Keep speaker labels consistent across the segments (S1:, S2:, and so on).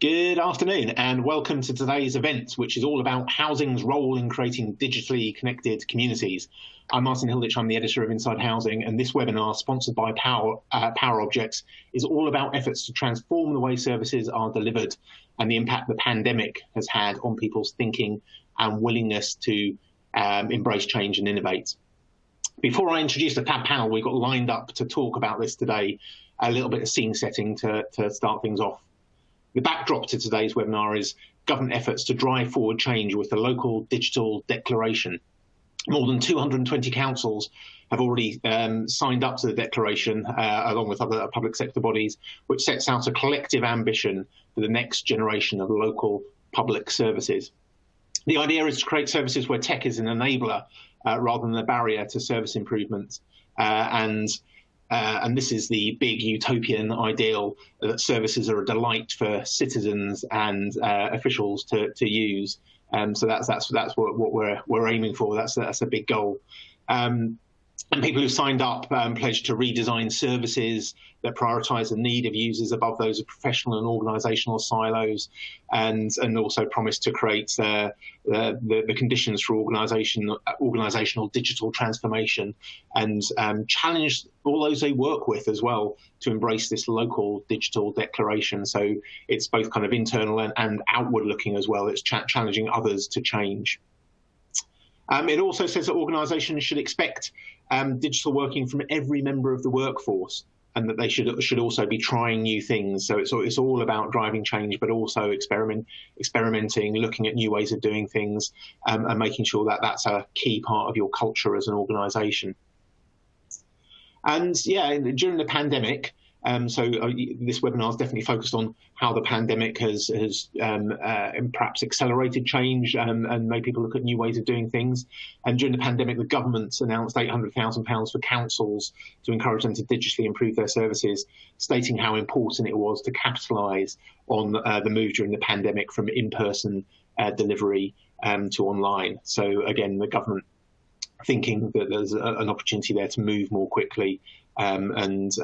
S1: Good afternoon and welcome to today's event, which is all about housing's role in creating digitally connected communities. I'm Martin Hilditch, I'm the editor of Inside Housing, and this webinar, sponsored by PowerObjects, is all about efforts to transform the way services are delivered and the impact the pandemic has had on people's thinking and willingness to embrace change and innovate. Before I introduce the panel we've got lined up to talk about this today, a little bit of scene setting to start things off. The backdrop to today's webinar is government efforts to drive forward change with the local digital declaration. More than 220 councils have already signed up to the declaration, along with other public sector bodies, which sets out a collective ambition for the next generation of local public services. The idea is to create services where tech is an enabler rather than a barrier to service improvement. And this is the big utopian ideal that services are a delight for citizens and officials to use. So that's what we're aiming for. That's a big goal. And people who signed up pledged to redesign services that prioritise the need of users above those of professional and organisational silos, and also promised to create the conditions for organisational digital transformation, and challenge all those they work with as well to embrace this local digital declaration. So it's both kind of internal and outward looking as well. It's challenging others to change. It also says that organisations should expect digital working from every member of the workforce, and that they should also be trying new things. So it's all about driving change, but also experimenting, looking at new ways of doing things, and making sure that that's a key part of your culture as an organisation. And yeah, during the pandemic, this webinar is definitely focused on how the pandemic has perhaps accelerated change and made people look at new ways of doing things. And during the pandemic, the government announced £800,000 for councils to encourage them to digitally improve their services, stating how important it was to capitalise on the move during the pandemic from in-person delivery to online. So again, the government thinking that there's an opportunity there to move more quickly and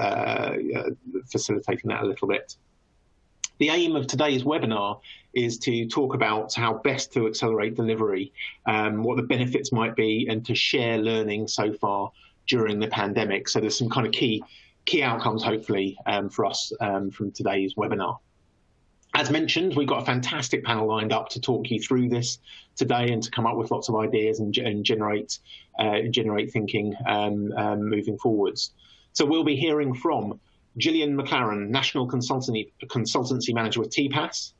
S1: facilitating that a little bit. The aim of today's webinar is to talk about how best to accelerate delivery, what the benefits might be, and to share learning so far during the pandemic. So there's some kind of key outcomes, hopefully, for us from today's webinar. As mentioned, we've got a fantastic panel lined up to talk you through this today and to come up with lots of ideas and generate thinking moving forwards. So we'll be hearing from Gillian McLaren, National Consultancy Manager with TPAS,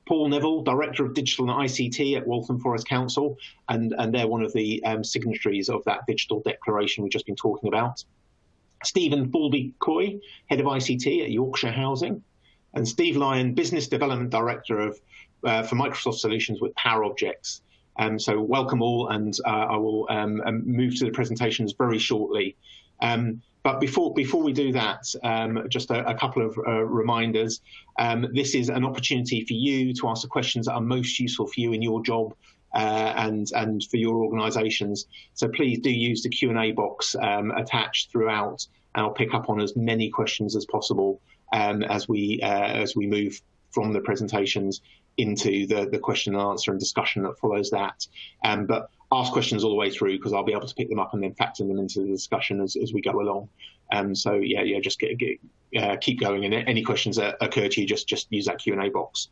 S1: Paul Neville, Director of Digital and ICT at Waltham Forest Council, and they're one of the signatories of that digital declaration we've just been talking about, Stephen Fulby-Coy, Head of ICT at Yorkshire Housing, and Steve Lyon, Business Development Director for Microsoft Solutions with PowerObjects. So welcome all, and I will move to the presentations very shortly. But before we do that, just a couple of reminders. This is an opportunity for you to ask the questions that are most useful for you in your job and for your organisations. So please do use the Q&A box attached throughout, and I'll pick up on as many questions as possible as we move from the presentations into the question and answer and discussion that follows that. But ask questions all the way through, because I'll be able to pick them up and then factor them into the discussion as we go along. So yeah, just keep going, and any questions that occur to you, just use that Q&A box.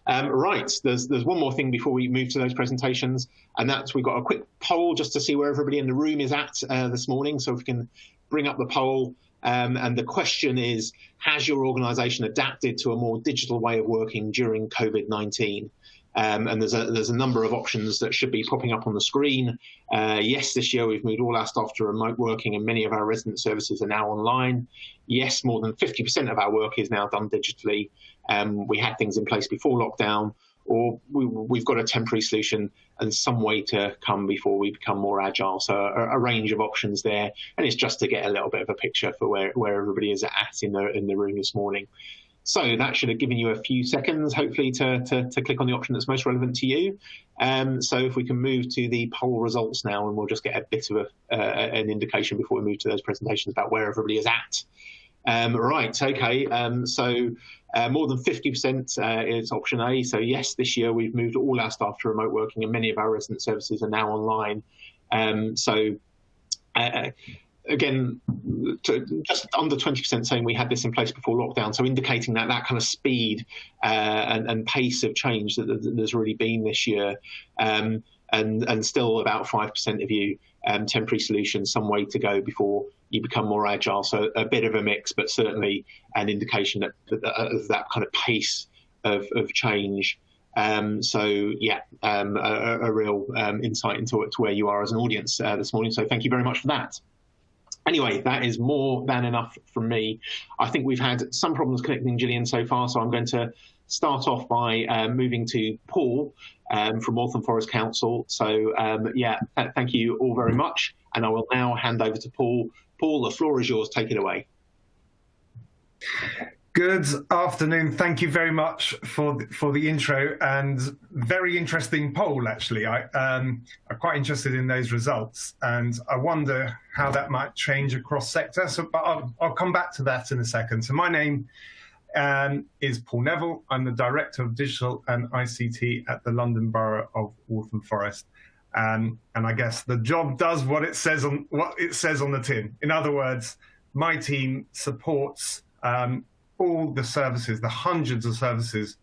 S1: Right, there's one more thing before we move to those presentations, and that's we've got a quick poll just to see where everybody in the room is at this morning. So if we can bring up the poll. And the question is, has your organisation adapted to a more digital way of working during COVID-19? And there's a number of options that should be popping up on the screen. Yes, this year we've moved all our staff to remote working, and many of our resident services are now online. Yes, more than 50% of our work is now done digitally. We had things in place before lockdown, or we've got a temporary solution and some way to come before we become more agile. So a range of options there, and it's just to get a little bit of a picture for where everybody is at in the room this morning. So that should have given you a few seconds, hopefully, to click on the option that's most relevant to you. So if we can move to the poll results now, and we'll just get a bit of an indication before we move to those presentations about where everybody is at. Right, okay. More than 50% is option A. So yes, this year we've moved all our staff to remote working, and many of our resident services are now online. Again, just under 20% saying we had this in place before lockdown, so indicating that kind of speed and pace of change that there's really been this year, and still about 5% of you temporary solutions, some way to go before you become more agile. So a bit of a mix, but certainly an indication that kind of pace of change. A real insight into where you are as an audience this morning. So thank you very much for that. Anyway, that is more than enough from me. I think we've had some problems connecting Gillian so far, so I'm going to start off by moving to Paul from Waltham Forest Council. So thank you all very much. And I will now hand over to Paul. Paul, the floor is yours. Take it away.
S2: Good afternoon. Thank you very much for the intro, and very interesting poll, actually. I'm quite interested in those results, and I wonder how that might change across sector. But I'll come back to that in a second. So my name is Paul Neville. I'm the Director of Digital and ICT at the London Borough of Waltham Forest. And I guess the job does what it says on the tin. In other words, my team supports all the services, the hundreds of services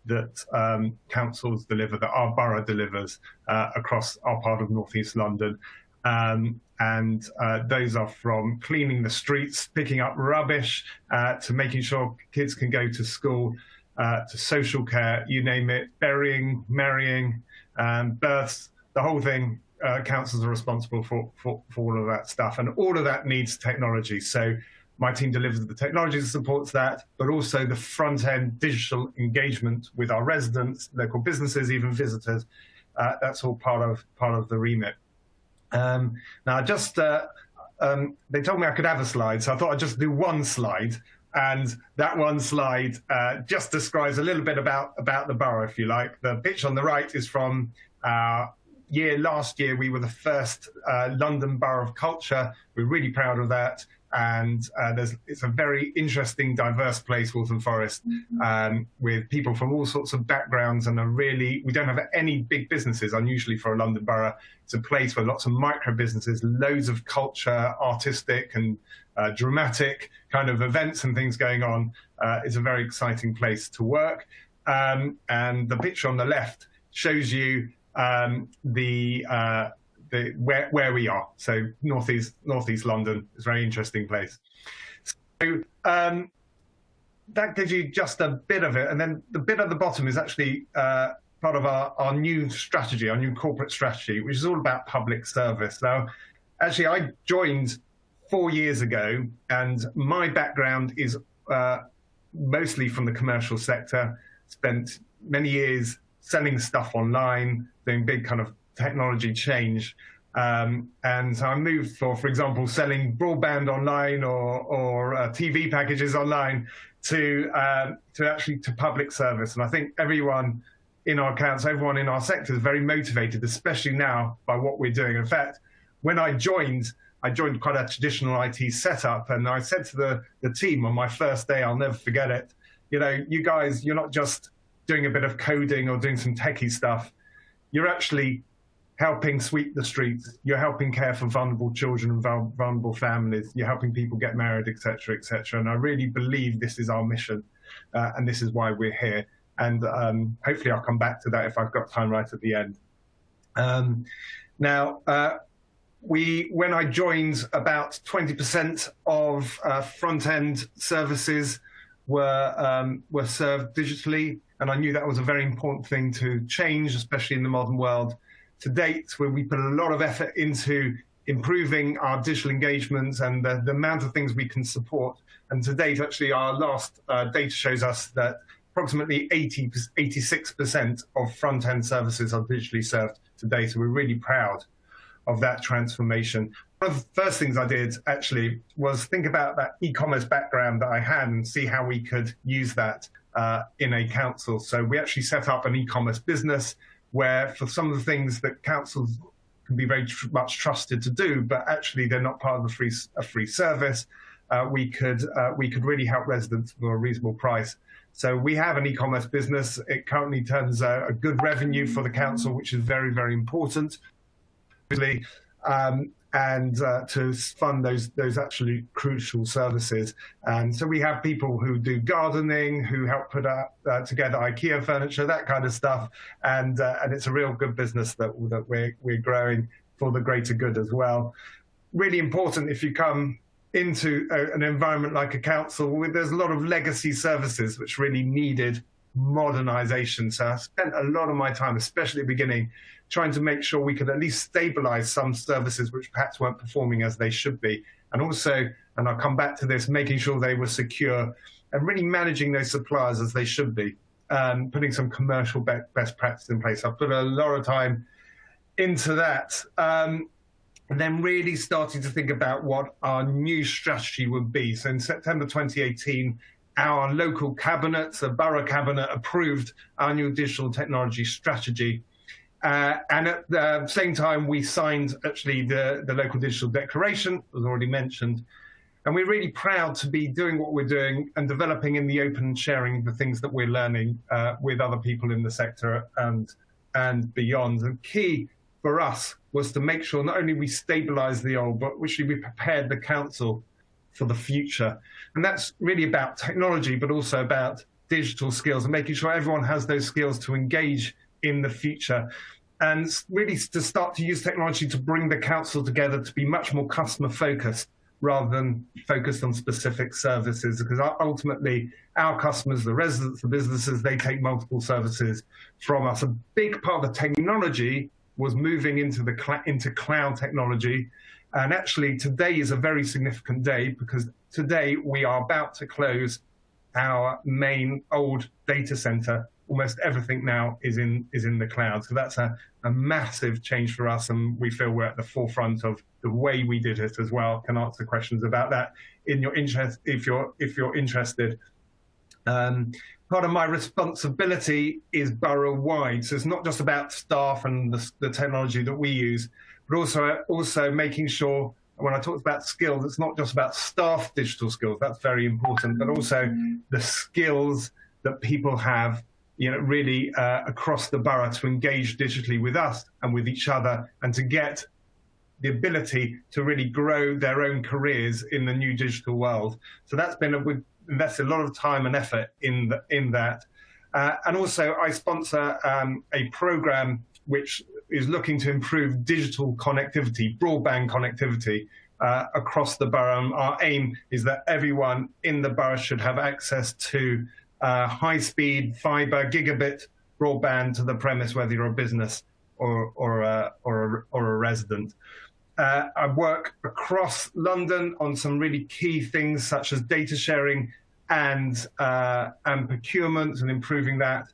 S2: that councils deliver, that our borough delivers across our part of North East London. And those are from cleaning the streets, picking up rubbish, to making sure kids can go to school, to social care, you name it, burying, marrying, births, the whole thing. Councils are responsible for all of that stuff, and all of that needs technology. So my team delivers the technology that supports that, but also the front-end digital engagement with our residents, local businesses, even visitors. That's all part of the remit. Now, they told me I could have a slide, so I thought I'd just do one slide. And that one slide just describes a little bit about the borough, if you like. The picture on the right is from last year. We were the first London Borough of Culture. We're really proud of that. And it's a very interesting, diverse place, Waltham Forest, with people from all sorts of backgrounds, and we don't have any big businesses, unusually for a London borough. It's a place where lots of micro businesses, loads of culture, artistic and dramatic kind of events and things going on. It's a very exciting place to work. And the picture on the left shows you where we are. So northeast London is a very interesting place. So that gives you just a bit of it, and then the bit at the bottom is actually part of our new strategy, our new corporate strategy, which is all about public service. Now, actually, I joined 4 years ago, and my background is mostly from the commercial sector. Spent many years selling stuff online, doing big kind of technology change. And so I moved for example, selling broadband online or TV packages online to public service. And I think everyone in our council, everyone in our sector is very motivated, especially now, by what we're doing. In fact, when I joined quite a traditional IT setup, and I said to the team on my first day, I'll never forget it, you guys, you're not just doing a bit of coding or doing some techie stuff. You're actually helping sweep the streets. You're helping care for vulnerable children and vulnerable families. You're helping people get married, et cetera, et cetera. And I really believe this is our mission, and this is why we're here. And hopefully I'll come back to that if I've got time right at the end. When I joined, about 20% of front-end services were served digitally, and I knew that was a very important thing to change, especially in the modern world. To date, where we put a lot of effort into improving our digital engagement and the amount of things we can support. And to date, actually, our last data shows us that approximately 86% of front-end services are digitally served today. So we're really proud of that transformation. One of the first things I did, actually, was think about that e-commerce background that I had and see how we could use that in a council. So we actually set up an e-commerce business where, for some of the things that councils can be very much trusted to do, but actually they're not part of a free service, we could really help residents for a reasonable price. So we have an e-commerce business. It currently turns a good revenue for the council, which is very, very important, and to fund those actually crucial services. And so we have people who do gardening, who help put together IKEA furniture, that kind of stuff. And it's a real good business that we're growing for the greater good as well. Really important if you come into an environment like a council where there's a lot of legacy services which really needed modernization. So I spent a lot of my time, especially at the beginning, trying to make sure we could at least stabilize some services which perhaps weren't performing as they should be. And also, and I'll come back to this, making sure they were secure and really managing those suppliers as they should be, putting some commercial best practice in place. I've put a lot of time into that. And then really starting to think about what our new strategy would be. So in September 2018, our local cabinet, the borough cabinet, approved our new digital technology strategy. And at the same time, we signed actually the local digital declaration, as already mentioned. And we're really proud to be doing what we're doing and developing in the open and sharing the things that we're learning with other people in the sector and beyond. And key for us was to make sure not only we stabilize the old, but we prepared the council for the future. And that's really about technology, but also about digital skills and making sure everyone has those skills to engage in the future. And really to start to use technology to bring the council together to be much more customer focused rather than focused on specific services, because ultimately our customers, the residents, the businesses, they take multiple services from us. A big part of the technology was moving into cloud technology. And actually today is a very significant day, because today we are about to close our main old data center. Almost everything now is in the cloud. So that's a massive change for us, and we feel we're at the forefront of the way we did it as well. Can answer questions about that in your interest if you're interested. Part of my responsibility is borough-wide. So it's not just about staff and the technology that we use, but also making sure, when I talked about skills, it's not just about staff digital skills, that's very important, but also the skills that people have, really across the borough to engage digitally with us and with each other, and to get the ability to really grow their own careers in the new digital world. So that's been we've invested a lot of time and effort in that. And also I sponsor a program which is looking to improve digital connectivity, broadband connectivity across the borough. Our aim is that everyone in the borough should have access to high-speed fiber gigabit broadband to the premise, whether you're a business or a resident. I work across London on some really key things such as data sharing and procurement and improving that,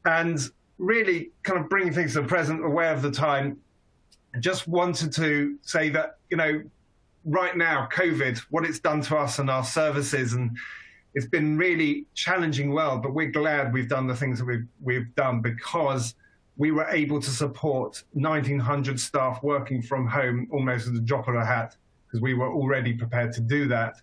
S2: and really kind of bringing things to the present, aware of the time. I just wanted to say that, right now, COVID, what it's done to us and our services, and it's been really challenging world, but we're glad we've done the things that we've done, because we were able to support 1,900 staff working from home almost at the drop of a hat, because we were already prepared to do that.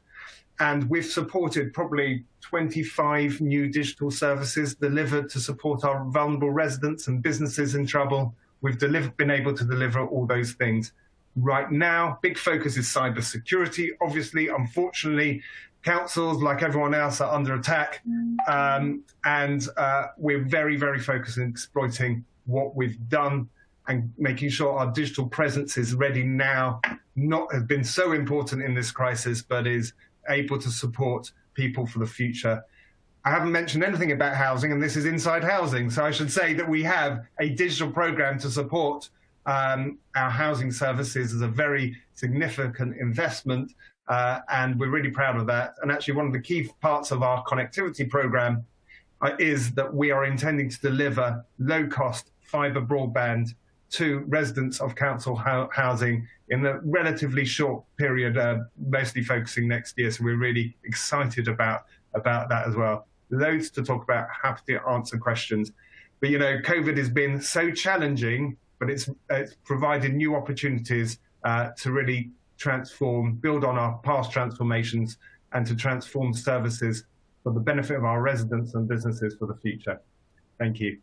S2: And we've supported probably 25 new digital services delivered to support our vulnerable residents and businesses in trouble. We've been able to deliver all those things. Right now, big focus is cybersecurity. Obviously, unfortunately, councils, like everyone else, are under attack. And we're very, very focused on exploiting what we've done and making sure our digital presence is ready now, has been so important in this crisis, but is able to support people for the future. I haven't mentioned anything about housing, and this is Inside Housing. So I should say that we have a digital program to support our housing services as a very significant investment, and we're really proud of that. And actually one of the key parts of our connectivity program is that we are intending to deliver low-cost fibre broadband to residents of council housing in a relatively short period, mostly focusing next year. So we're really excited about that as well. Loads to talk about, happy to answer questions. But COVID has been so challenging, but it's provided new opportunities to really transform, build on our past transformations, and to transform services for the benefit of our residents and businesses for the future. Thank you.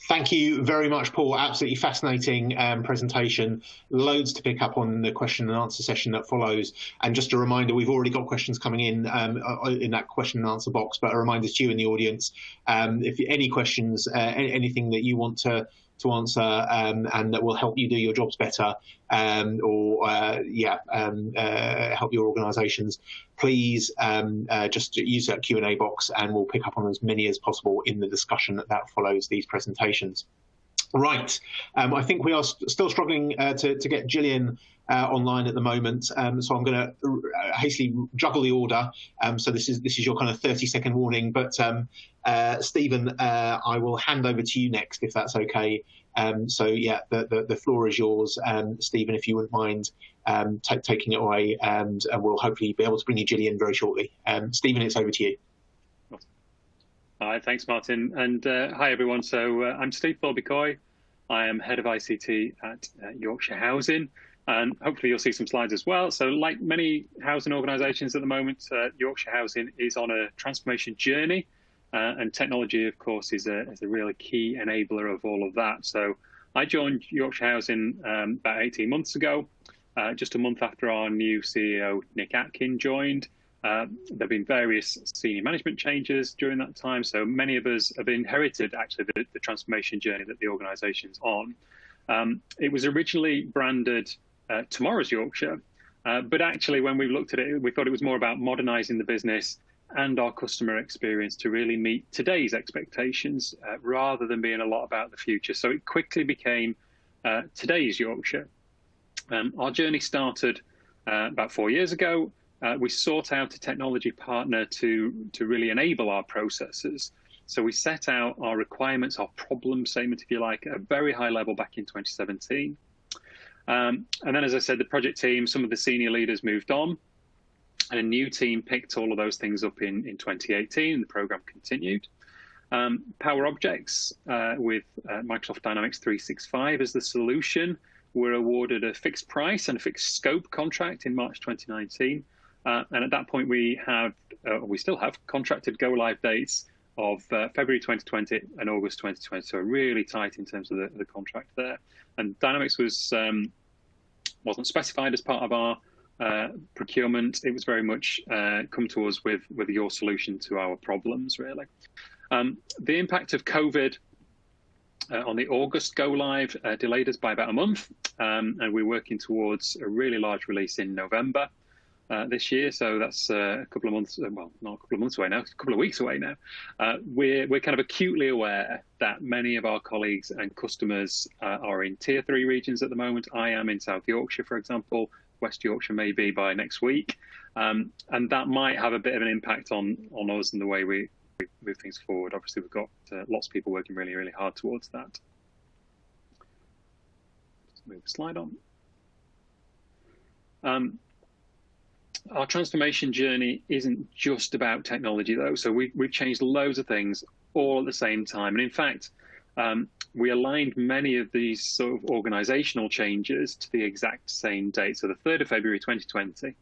S1: Thank you very much, Paul. Absolutely fascinating presentation. Loads to pick up on the question and answer session that follows. And just a reminder, we've already got questions coming in that question and answer box, but a reminder to you in the audience, if any questions, anything that you want to answer and that will help you do your jobs better help your organisations, please just use that Q&A box and we'll pick up on as many as possible in the discussion that follows these presentations. Right, I think we are still struggling to get Gillian online at the moment, so I'm going to hastily juggle the order. So this is your kind of 30-second warning, but Stephen, I will hand over to you next if that's okay. So yeah, the floor is yours, Stephen, if you wouldn't mind taking it away, and we'll hopefully be able to bring you Gillian very shortly. Stephen, it's over to you.
S3: Hi, thanks, Martin, and hi everyone. So I'm Steve Thorby-Coy. I am head of ICT at Yorkshire Housing, and hopefully you'll see some slides as well. So like many housing organisations at the moment, Yorkshire Housing is on a transformation journey, and technology, of course, is a really key enabler of all of that. So I joined Yorkshire Housing about 18 months ago, just a month after our new CEO, Nick Atkin, joined. There have been various senior management changes during that time, so many of us have inherited actually the transformation journey that the organisation's on. It was originally branded Tomorrow's Yorkshire, but actually when we looked at it, we thought it was more about modernising the business and our customer experience to really meet today's expectations rather than being a lot about the future. So it quickly became today's Yorkshire. Our journey started about 4 years ago. We sought out a technology partner to really enable our processes. So we set out our requirements, our problem statement, if you like, at a very high level back in 2017. And then, as I said, the project team, some of the senior leaders moved on, and a new team picked all of those things up in 2018, and the program continued. PowerObjects with Microsoft Dynamics 365 as the solution were awarded a fixed price and a fixed scope contract in March 2019. And at that point, we still have contracted go-live dates of February 2020 and August 2020, so really tight in terms of the contract there. And Dynamics wasn't specified as part of our procurement. It was very much come to us with your solution to our problems, really. The impact of COVID on the August go-live delayed us by about a month, and we're working towards a really large release in November this year. So that's a couple of months, well, not a couple of months away now, a couple of weeks away now. We're kind of acutely aware that many of our colleagues and customers are in Tier 3 regions at the moment. I am in South Yorkshire, for example. West Yorkshire may be by next week. And that might have a bit of an impact on us and the way we move things forward. Obviously, we've got lots of people working really, really hard towards that. Let's move the slide on. Our transformation journey isn't just about technology, though. So we've changed loads of things all at the same time. And in fact, we aligned many of these sort of organizational changes to the exact same date. So the 3rd of February 2020.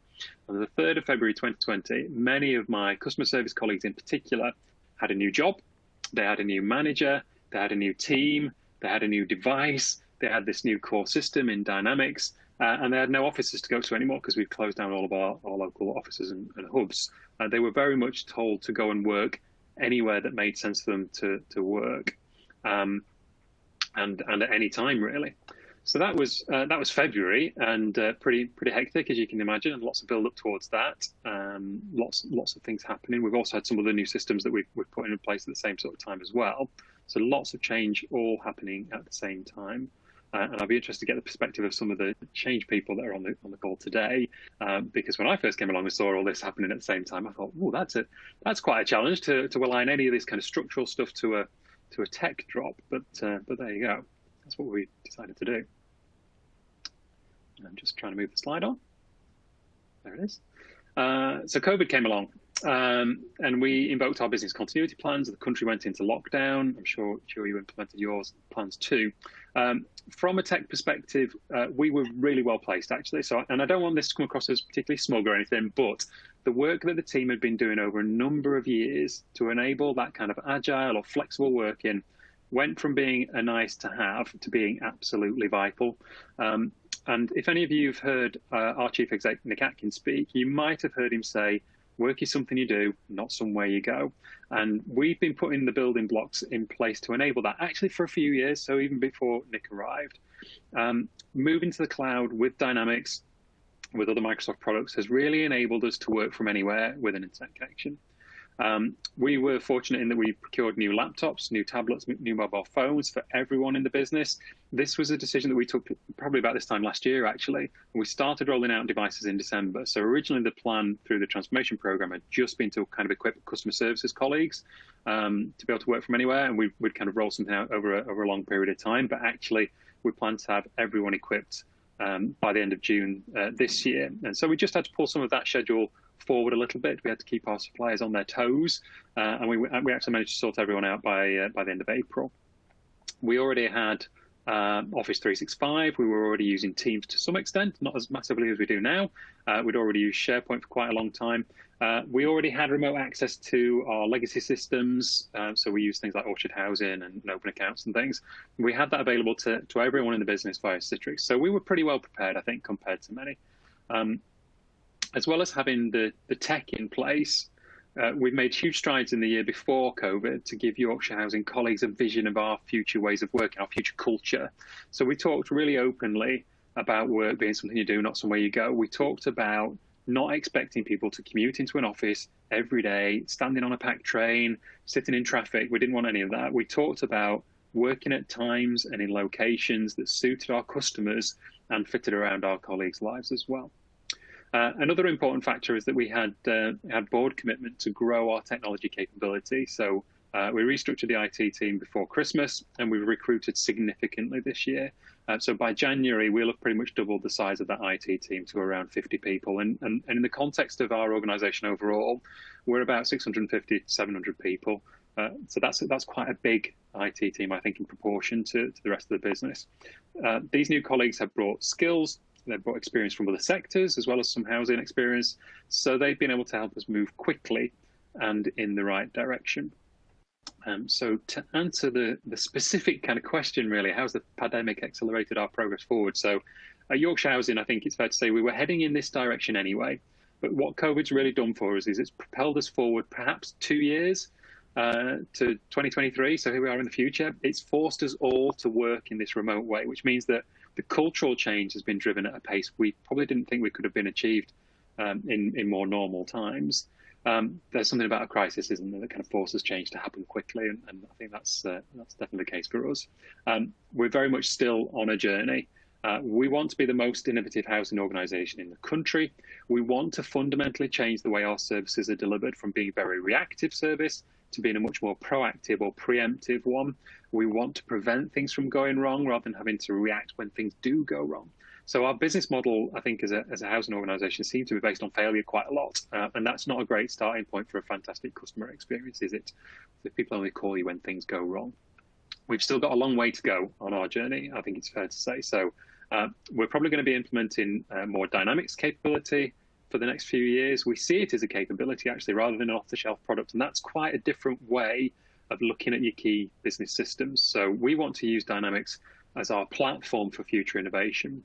S3: On the 3rd of February 2020, many of my customer service colleagues in particular had a new job. They had a new manager. They had a new team. They had a new device. They had this new core system in Dynamics. And they had no offices to go to anymore because we've closed down all of our local offices and hubs. They were very much told to go and work anywhere that made sense for them to work, and at any time, really. So that was February, and pretty hectic, as you can imagine, and lots of build up towards that. Lots of things happening. We've also had some of the new systems that we've put in place at the same sort of time as well. So lots of change all happening at the same time. And I'll be interested to get the perspective of some of the change people that are on the call today, because when I first came along and saw all this happening at the same time, I thought, oh, that's quite a challenge to align any of this kind of structural stuff to a tech drop. But there you go. That's what we decided to do. I'm just trying to move the slide on. There it is. So COVID came along, And we invoked our business continuity plans. The country went into lockdown. I'm sure you implemented yours plans too. From a tech perspective, we were really well placed actually. And I don't want this to come across as particularly smug or anything, but the work that the team had been doing over a number of years to enable that kind of agile or flexible working went from being a nice to have to being absolutely vital. And if any of you have heard our chief exec, Nick Atkins, speak, you might have heard him say, work is something you do, not somewhere you go. And we've been putting the building blocks in place to enable that actually for a few years, so even before Nick arrived. Moving to the cloud with Dynamics, with other Microsoft products, has really enabled us to work from anywhere with an internet connection. We were fortunate in that we procured new laptops, new tablets, new mobile phones for everyone in the business. This was a decision that we took probably about this time last year, actually. We started rolling out devices in December. So originally the plan through the transformation program had just been to kind of equip customer services colleagues to be able to work from anywhere. And we'd kind of roll something out over a long period of time. But actually, we plan to have everyone equipped by the end of June this year. And so we just had to pull some of that schedule forward a little bit. We had to keep our suppliers on their toes, and we actually managed to sort everyone out by the end of April. We already had Office 365. We were already using Teams to some extent, not as massively as we do now. We'd already used SharePoint for quite a long time. We already had remote access to our legacy systems, so we use things like Orchard Housing and open accounts and things. We had that available to everyone in the business via Citrix. So we were pretty well prepared, I think, compared to many. As well as having the tech in place, we've made huge strides in the year before COVID to give Yorkshire Housing colleagues a vision of our future ways of working, our future culture. So we talked really openly about work being something you do, not somewhere you go. We talked about not expecting people to commute into an office every day, standing on a packed train, sitting in traffic. We didn't want any of that. We talked about working at times and in locations that suited our customers and fitted around our colleagues' lives as well. Another important factor is that we had board commitment to grow our technology capability. So we restructured the IT team before Christmas, and we've recruited significantly this year. So by January, we'll have pretty much doubled the size of that IT team to around 50 people. And in the context of our organization overall, we're about 650 to 700 people. So that's quite a big IT team, I think, in proportion to the rest of the business. These new colleagues have brought skills. They've brought experience from other sectors, as well as some housing experience. So they've been able to help us move quickly and in the right direction. So to answer the specific kind of question, really, how's the pandemic accelerated our progress forward? So at Yorkshire Housing, I think it's fair to say we were heading in this direction anyway. But what COVID's really done for us is it's propelled us forward perhaps 2 years to 2023. So here we are in the future. It's forced us all to work in this remote way, which means that the cultural change has been driven at a pace we probably didn't think we could have been achieved in more normal times. There's something about a crisis, isn't there, that kind of forces change to happen quickly, and I think that's definitely the case for us. We're very much still on a journey. We want to be the most innovative housing organisation in the country. We want to fundamentally change the way our services are delivered from being a very reactive service to being a much more proactive or preemptive one. We want to prevent things from going wrong rather than having to react when things do go wrong. So our business model, I think, as a housing organisation, seems to be based on failure quite a lot. And that's not a great starting point for a fantastic customer experience, is it? If people only call you when things go wrong. We've still got a long way to go on our journey, I think it's fair to say. So we're probably going to be implementing more Dynamics capability for the next few years. We see it as a capability, actually, rather than an off-the-shelf product. And that's quite a different way of looking at your key business systems. So we want to use Dynamics as our platform for future innovation.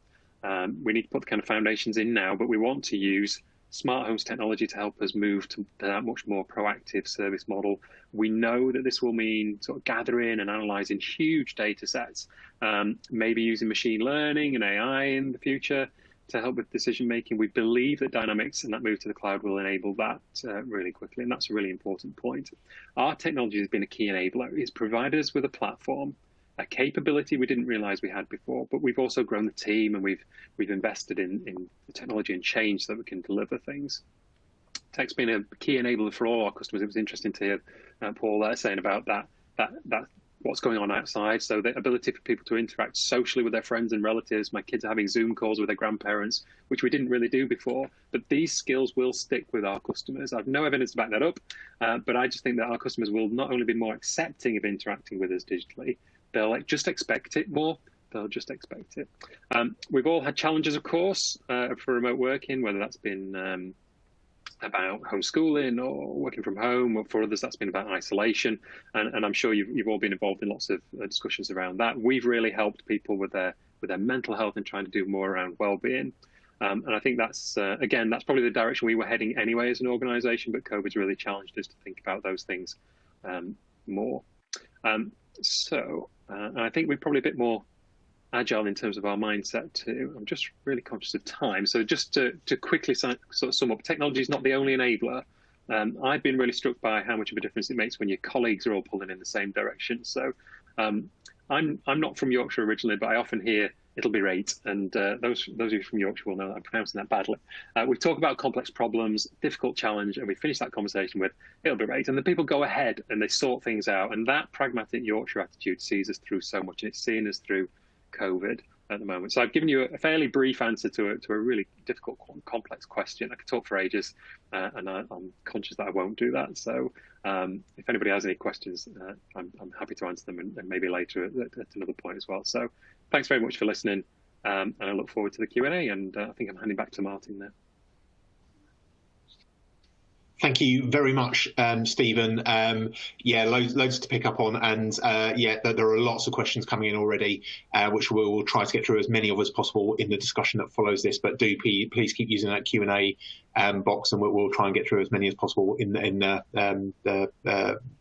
S3: We need to put the kind of foundations in now, but we want to use smart homes technology to help us move to that much more proactive service model. We know that this will mean sort of gathering and analyzing huge data sets, maybe using machine learning and AI in the future to help with decision making. We believe that Dynamics and that move to the cloud will enable that really quickly, and that's a really important point. Our technology has been a key enabler. It's provided us with a platform, a capability we didn't realize we had before, but we've also grown the team and we've invested in the technology and change so that we can deliver things. Tech's been a key enabler for all our customers. It was interesting to hear Paul there saying about that what's going on outside. So the ability for people to interact socially with their friends and relatives. My kids are having Zoom calls with their grandparents, which we didn't really do before. But these skills will stick with our customers. I've no evidence to back that up, but I just think that our customers will not only be more accepting of interacting with us digitally, they'll just expect it more. They'll just expect it. We've all had challenges, of course, for remote working, whether that's been about homeschooling or working from home, or for others that's been about isolation, and I'm sure you've all been involved in lots of discussions around that. We've really helped people with their mental health and trying to do more around well-being, and I think that's again, that's probably the direction we were heading anyway as an organisation, but COVID's really challenged us to think about those things more. And I think we're probably a bit more agile in terms of our mindset too. I'm just really conscious of time. So just to quickly sort of sum up, technology is not the only enabler. I've been really struck by how much of a difference it makes when your colleagues are all pulling in the same direction. So I'm not from Yorkshire originally, but I often hear it'll be right. And those of you from Yorkshire will know that I'm pronouncing that badly. We talk about complex problems, difficult challenge, and we finish that conversation with it'll be right. And the people go ahead and they sort things out. And that pragmatic Yorkshire attitude sees us through so much, and it's seeing us through COVID at the moment. So I've given you a fairly brief answer to a really difficult, complex question. I could talk for ages, and I'm conscious that I won't do that. So if anybody has any questions, I'm happy to answer them, and maybe later at another point as well. So thanks very much for listening, and I look forward to the Q&A, and I think I'm handing back to Martin now.
S1: Thank you very much, Stephen. Yeah, loads to pick up on, and yeah, there are lots of questions coming in already, which we'll try to get through as many of as possible in the discussion that follows this. But do please keep using that Q&A box, and we'll try and get through as many as possible in the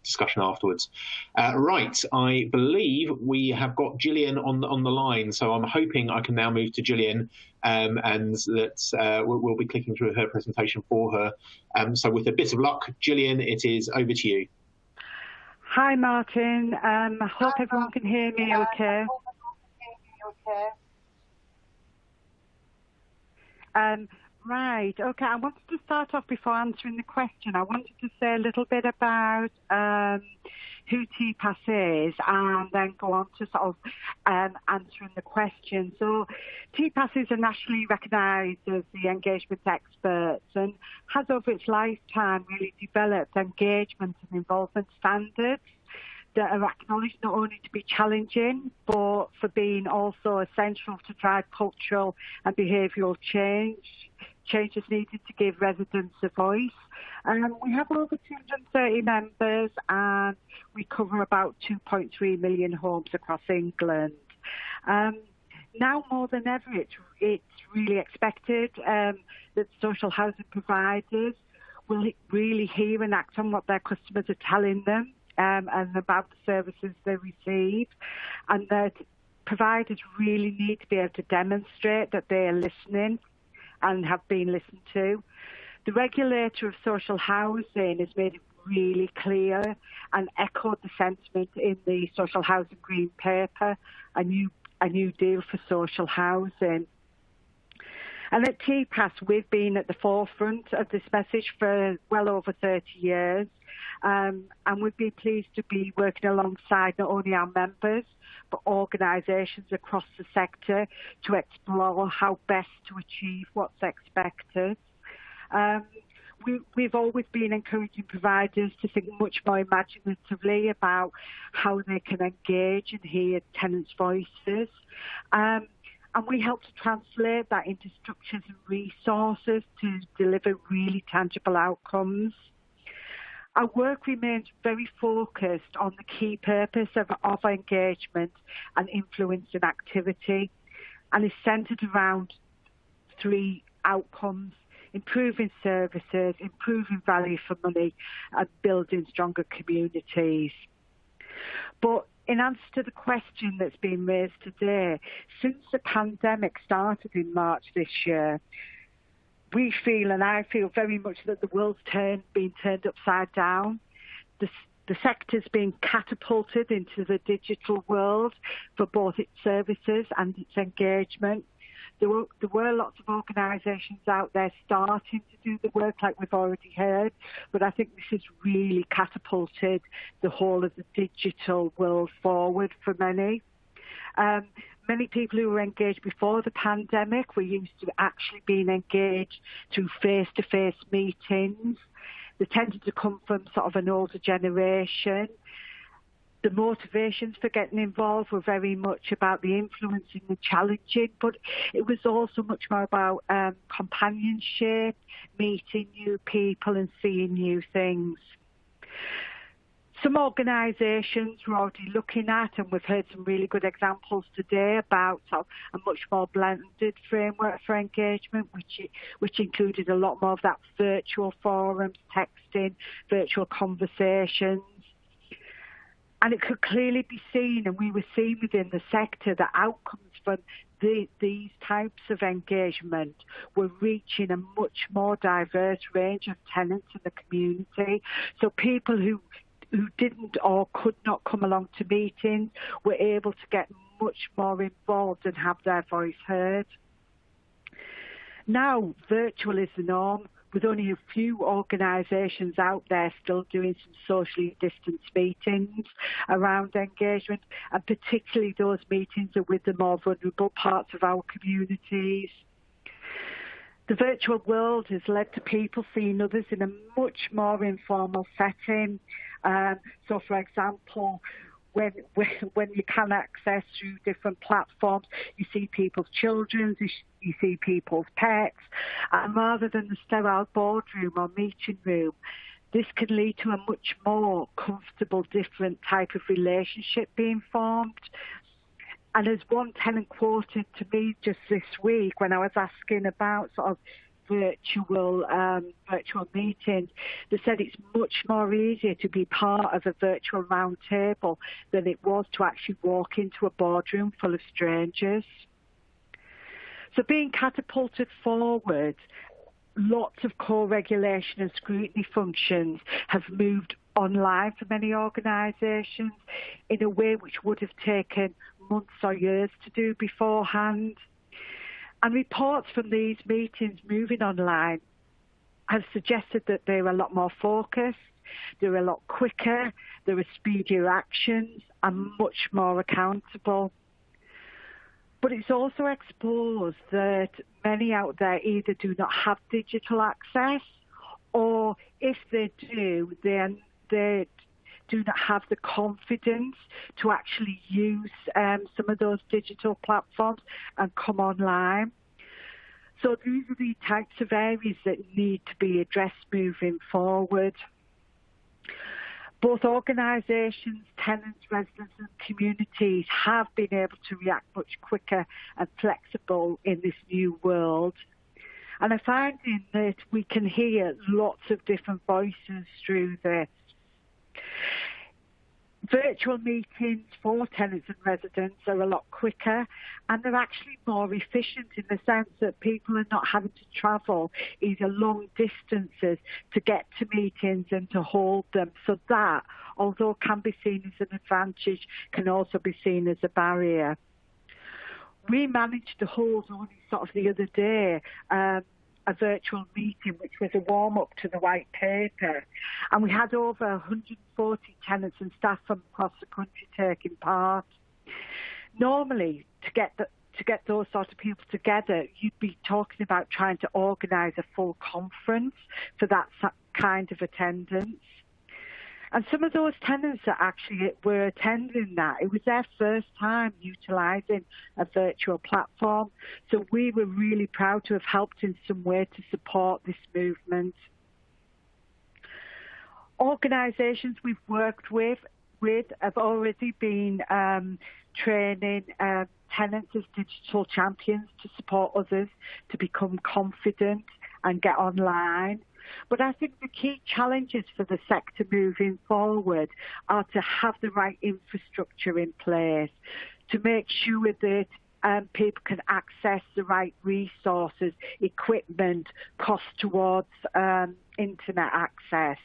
S1: discussion afterwards. Right, I believe we have got Gillian on the line, so I'm hoping I can now move to Gillian, and that we'll be clicking through her presentation for her. So with a bit of luck, Gillian, it is over to you.
S4: Hi, Martin. I hope everyone can hear me okay. Right, okay. I wanted to start off before answering the question. I wanted to say a little bit about who TPAS is, and then go on to sort of answering the question. So TPAS is a nationally recognised as the engagement experts, and has over its lifetime really developed engagement and involvement standards that are acknowledged not only to be challenging, but for being also essential to drive cultural and behavioural changes needed to give residents a voice. We have over 230 members, and we cover about 2.3 million homes across England. Now more than ever, it's really expected that social housing providers will really hear and act on what their customers are telling them, and about the services they receive, and that providers really need to be able to demonstrate that they are listening and have been listened to. The regulator of social housing has made it really clear and echoed the sentiment in the Social Housing Green Paper, a new deal for social housing. And at TPAS, we've been at the forefront of this message for well over 30 years. And we'd be pleased to be working alongside not only our members, but organisations across the sector to explore how best to achieve what's expected. We've always been encouraging providers to think much more imaginatively about how they can engage and hear tenants' voices. And we help to translate that into structures and resources to deliver really tangible outcomes. Our work remains very focused on the key purpose of engagement and influence and activity, and is centred around three outcomes: improving services, improving value for money, and building stronger communities. But in answer to the question that's been raised today, since the pandemic started in March this year, we feel, and I feel very much, that the world's been turned upside down. The sector's been catapulted into the digital world for both its services and its engagement. there were lots of organisations out there starting to do the work, like we've already heard, but I think this has really catapulted the whole of the digital world forward for many. Many people who were engaged before the pandemic were used to actually being engaged through face-to-face meetings. They tended to come from sort of an older generation. The motivations for getting involved were very much about the influencing and challenging, but it was also much more about companionship, meeting new people and seeing new things. Some organisations we're already looking at, and we've heard some really good examples today about a much more blended framework for engagement, which included a lot more of that virtual forums, texting, virtual conversations. And it could clearly be seen, and we were seeing within the sector, that outcomes from these types of engagement were reaching a much more diverse range of tenants in the community. So people who didn't or could not come along to meetings were able to get much more involved and have their voice heard. Now, virtual is the norm, with only a few organisations out there still doing some socially distanced meetings around engagement, and particularly those meetings are with the more vulnerable parts of our communities. The virtual world has led to people seeing others in a much more informal setting. So, for example, when you can access through different platforms, you see people's children, you see people's pets, and rather than the sterile boardroom or meeting room, this can lead to a much more comfortable, different type of relationship being formed. And as one tenant quoted to me just this week when I was asking about sort of virtual meetings, they said it's much more easier to be part of a virtual round table than it was to actually walk into a boardroom full of strangers. So being catapulted forward, lots of co-regulation and scrutiny functions have moved online for many organisations in a way which would have taken months or years to do beforehand. And reports from these meetings moving online have suggested that they're a lot more focused, they're a lot quicker, there are speedier actions and much more accountable. But it's also exposed that many out there either do not have digital access, or if they do, they do not have the confidence to actually use some of those digital platforms and come online. So these are the types of areas that need to be addressed moving forward. Both organisations, tenants, residents and communities have been able to react much quicker and flexible in this new world. And I find that we can hear lots of different voices through this. Virtual meetings for tenants and residents are a lot quicker, and they're actually more efficient in the sense that people are not having to travel either long distances to get to meetings and to hold them. So that, although can be seen as an advantage, can also be seen as a barrier. We managed to hold only sort of the other day a virtual meeting, which was a warm-up to the white paper. And we had over 140 tenants and staff from across the country taking part. Normally, to get those sort of people together, you'd be talking about trying to organise a full conference for that kind of attendance. And some of those tenants that actually were attending that, it was their first time utilising a virtual platform. So we were really proud to have helped in some way to support this movement. Organisations we've worked with have already been training tenants as digital champions to support others to become confident and get online. But I think the key challenges for the sector moving forward are to have the right infrastructure in place, to make sure that people can access the right resources, equipment, cost towards internet access,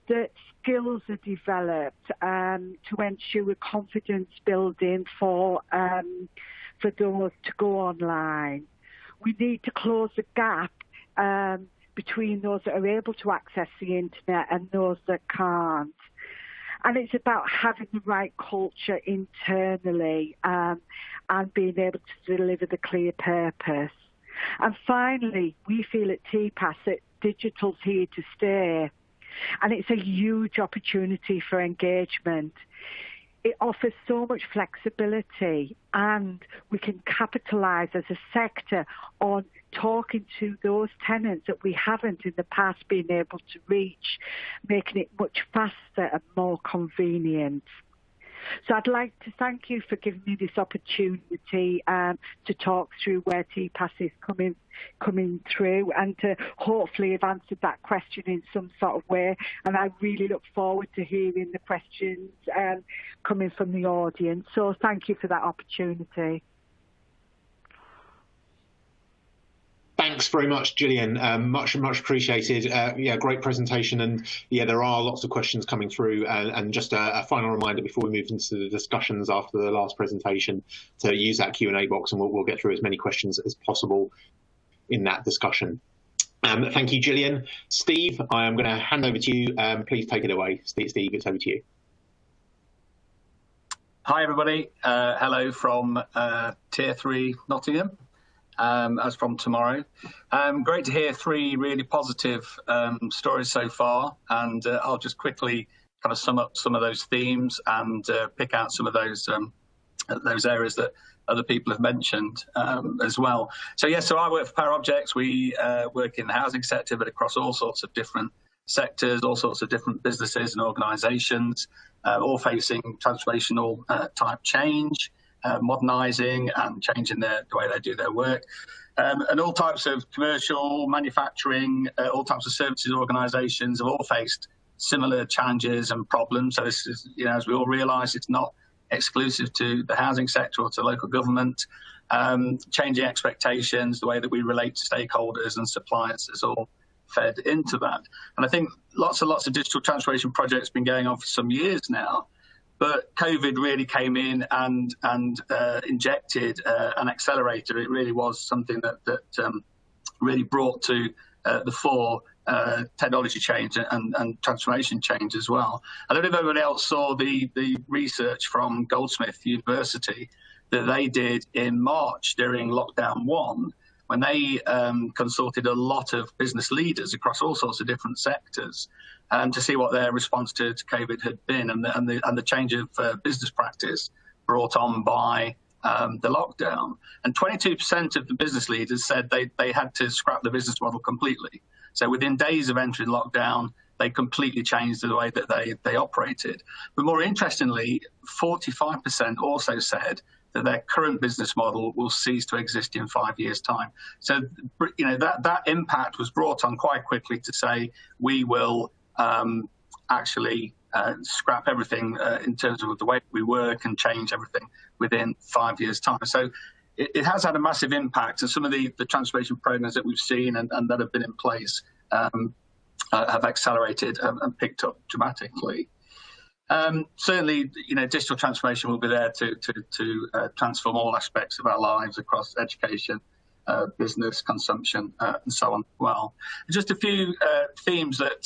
S4: that skills are developed to ensure confidence building for those to go online. we need to close the gap between those that are able to access the internet and those that can't. And it's about having the right culture internally and being able to deliver the clear purpose. And finally, we feel at TPAS that digital's here to stay. And it's a huge opportunity for engagement. It offers so much flexibility, and we can capitalise as a sector on talking to those tenants that we haven't in the past been able to reach, making it much faster and more convenient. So I'd like to thank you for giving me this opportunity to talk through where TPAS is coming through, and to hopefully have answered that question in some sort of way. And I really look forward to hearing the questions coming from the audience. So thank you for that opportunity.
S1: Thanks very much, Gillian. Much appreciated. Yeah, great presentation. And yeah, there are lots of questions coming through. And just a final reminder before we move into the discussions after the last presentation to use that Q&A box, and we'll get through as many questions as possible in that discussion. Thank you, Gillian. Steve, I am going to hand over to you. Please take it away. Steve, it's over to you.
S5: Hi, everybody. Hello from Tier 3 Nottingham. As from tomorrow. Great to hear 3 really positive stories so far, and I'll just quickly kind of sum up some of those themes and pick out some of those areas that other people have mentioned as well. So yes, so I work for PowerObjects. We work in the housing sector, but across all sorts of different sectors, all sorts of different businesses and organisations, all facing transformational type change. Modernising and changing the way they do their work, and all types of commercial, manufacturing, all types of services organisations have all faced similar challenges and problems. So this is, as we all realise, it's not exclusive to the housing sector or to local government. Changing expectations, the way that we relate to stakeholders and suppliers is all fed into that. And I think lots and lots of digital transformation projects have been going on for some years now. But COVID really came in and injected an accelerator. It really was something that really brought to the fore technology change and transformation change as well. I don't know if everybody else saw the research from Goldsmith University that they did in March during lockdown 1, when they consulted a lot of business leaders across all sorts of different sectors to see what their response to COVID had been, and the change of business practice brought on by the lockdown. And 22% of the business leaders said they had to scrap the business model completely. So within days of entering lockdown, they completely changed the way that they operated. But more interestingly, 45% also said that their current business model will cease to exist in 5 years' time. So, that impact was brought on quite quickly to say, we will actually scrap everything in terms of the way we work and change everything within 5 years' time. So it has had a massive impact, and some of the transformation programs that we've seen and that have been in place have accelerated and picked up dramatically. Certainly, digital transformation will be there to transform all aspects of our lives across education, business, consumption, and so on. Well, just a few themes that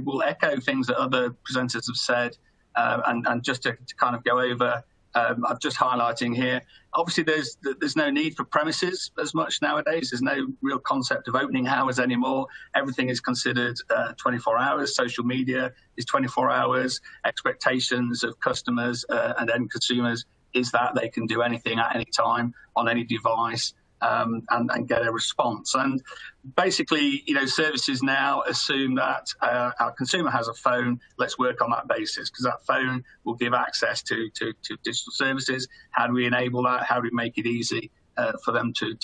S5: will echo things that other presenters have said, and just to kind of go over. I'm just highlighting here. Obviously, there's no need for premises as much nowadays. There's no real concept of opening hours anymore. Everything is considered 24 hours. Social media is 24 hours. Expectations of customers and end consumers is that they can do anything at any time on any device and get a response. And basically, services now assume that our consumer has a phone. Let's work on that basis, because that phone will give access to digital services. How do we enable that? How do we make it easy for them to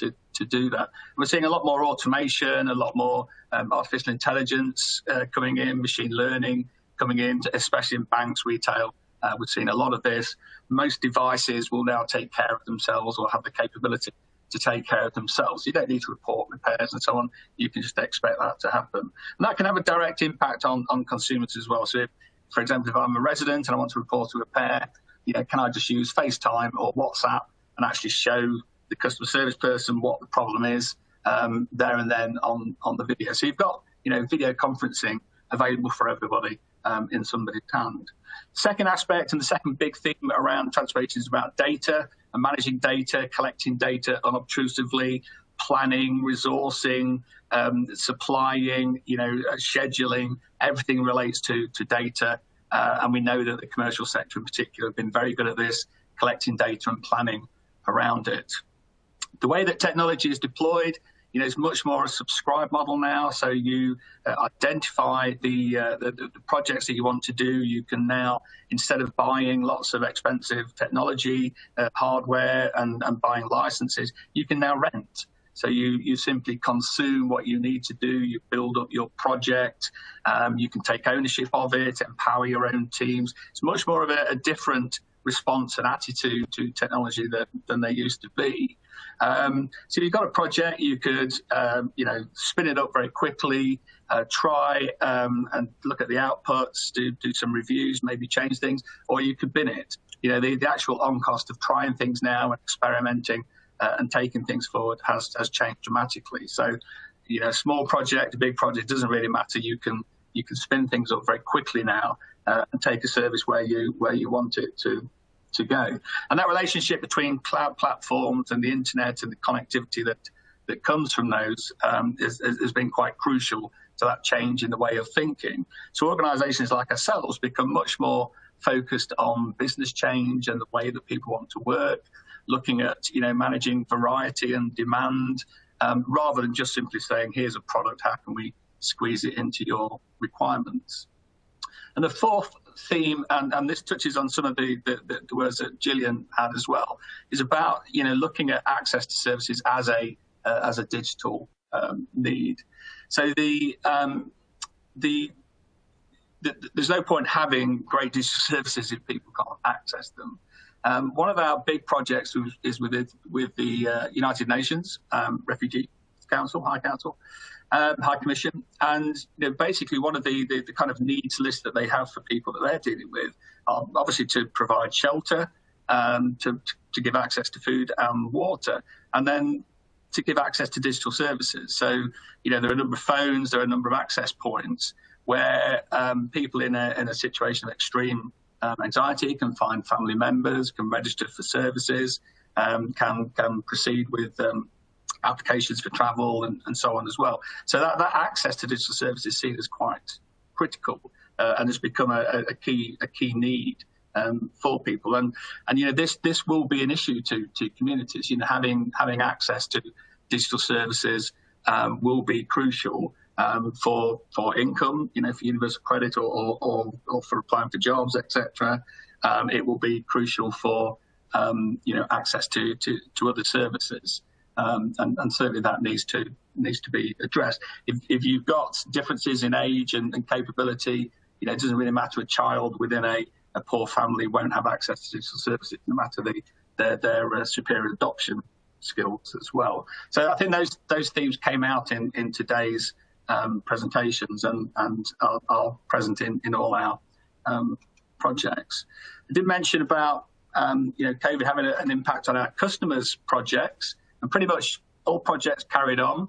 S5: do that? We're seeing a lot more automation, a lot more artificial intelligence coming in, machine learning coming in, especially in banks, retail. We've seen a lot of this. Most devices will now take care of themselves or have the capability to take care of themselves. You don't need to report repairs and so on. You can just expect that to happen. And that can have a direct impact on consumers as well. So if, for example, if I'm a resident and I want to report a repair, can I just use FaceTime or WhatsApp and actually show the customer service person what the problem is there and then on the video. So you've got, video conferencing available for everybody in somebody's hand. Second aspect, and the second big theme around transformation, is about data and managing data, collecting data unobtrusively, planning, resourcing, supplying, scheduling. Everything relates to data. And we know that the commercial sector in particular have been very good at this, collecting data and planning around it. The way that technology is deployed, it's much more a subscribe model now. So you identify the projects that you want to do. You can now, instead of buying lots of expensive technology, hardware, and buying licenses, you can now rent. So you simply consume what you need to do. You build up your project. You can take ownership of it, empower your own teams. It's much more of a different response and attitude to technology than they used to be. So you've got a project, you could, spin it up very quickly, try and look at the outputs, do some reviews, maybe change things, or you could bin it. The actual on cost of trying things now and experimenting and taking things forward has changed dramatically. So, a small project, a big project, doesn't really matter. You can spin things up very quickly now and take a service where you want it to go. And that relationship between cloud platforms and the internet and the connectivity that comes from those has been quite crucial to that change in the way of thinking. So organizations like ourselves become much more focused on business change and the way that people want to work, looking at managing variety and demand, rather than just simply saying, here's a product, how can we squeeze it into your requirements? And the fourth theme, and this touches on some of the words that Gillian had as well, is about looking at access to services as a digital need. So there's no point having great digital services if people can't access them. One of our big projects is with the United Nations Refugee Council, High Council, High Commission, and basically one of the kind of needs list that they have for people that they're dealing with are obviously to provide shelter, to give access to food and water, and then to give access to digital services. So there are a number of phones, there are a number of access points where people in a situation of extreme anxiety can find family members, can register for services, can proceed with applications for travel and so on as well. So that access to digital services is seen as quite critical and has become a key need for people. And this will be an issue to communities. Having access to digital services will be crucial for income, for universal credit or for applying for jobs, etc. It will be crucial for access to other services. And certainly that needs to be addressed. If you've got differences in age and capability, it doesn't really matter. A child within a poor family won't have access to digital services, no matter their superior adoption skills as well. So I think those themes came out in today's presentations and are present in all our projects. I did mention about COVID having an impact on our customers' projects. And pretty much all projects carried on.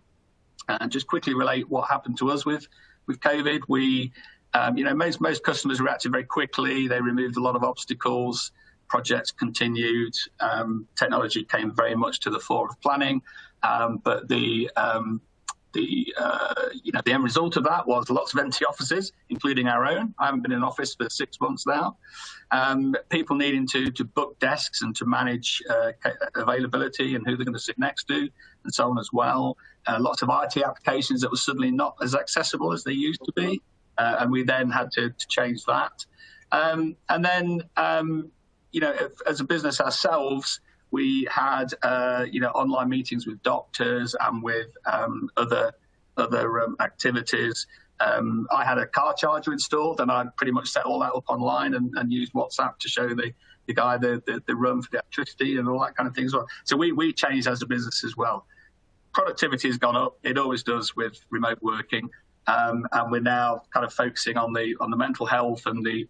S5: And just quickly relate what happened to us with COVID. We, most customers reacted very quickly. They removed a lot of obstacles. Projects continued. Technology came very much to the fore of planning. But the end result of that was lots of empty offices, including our own. I haven't been in an office for 6 months now. People needing to book desks and to manage availability and who they're going to sit next to and so on as well. Lots of IT applications that were suddenly not as accessible as they used to be. And we then had to change that. And then, as a business ourselves, we had, online meetings with doctors and with other activities. I had a car charger installed, and I pretty much set all that up online and used WhatsApp to show the guy the run for the electricity and all that kind of thing as well. So we changed as a business as well. Productivity has gone up. It always does with remote working, and we're now kind of focusing on the mental health and the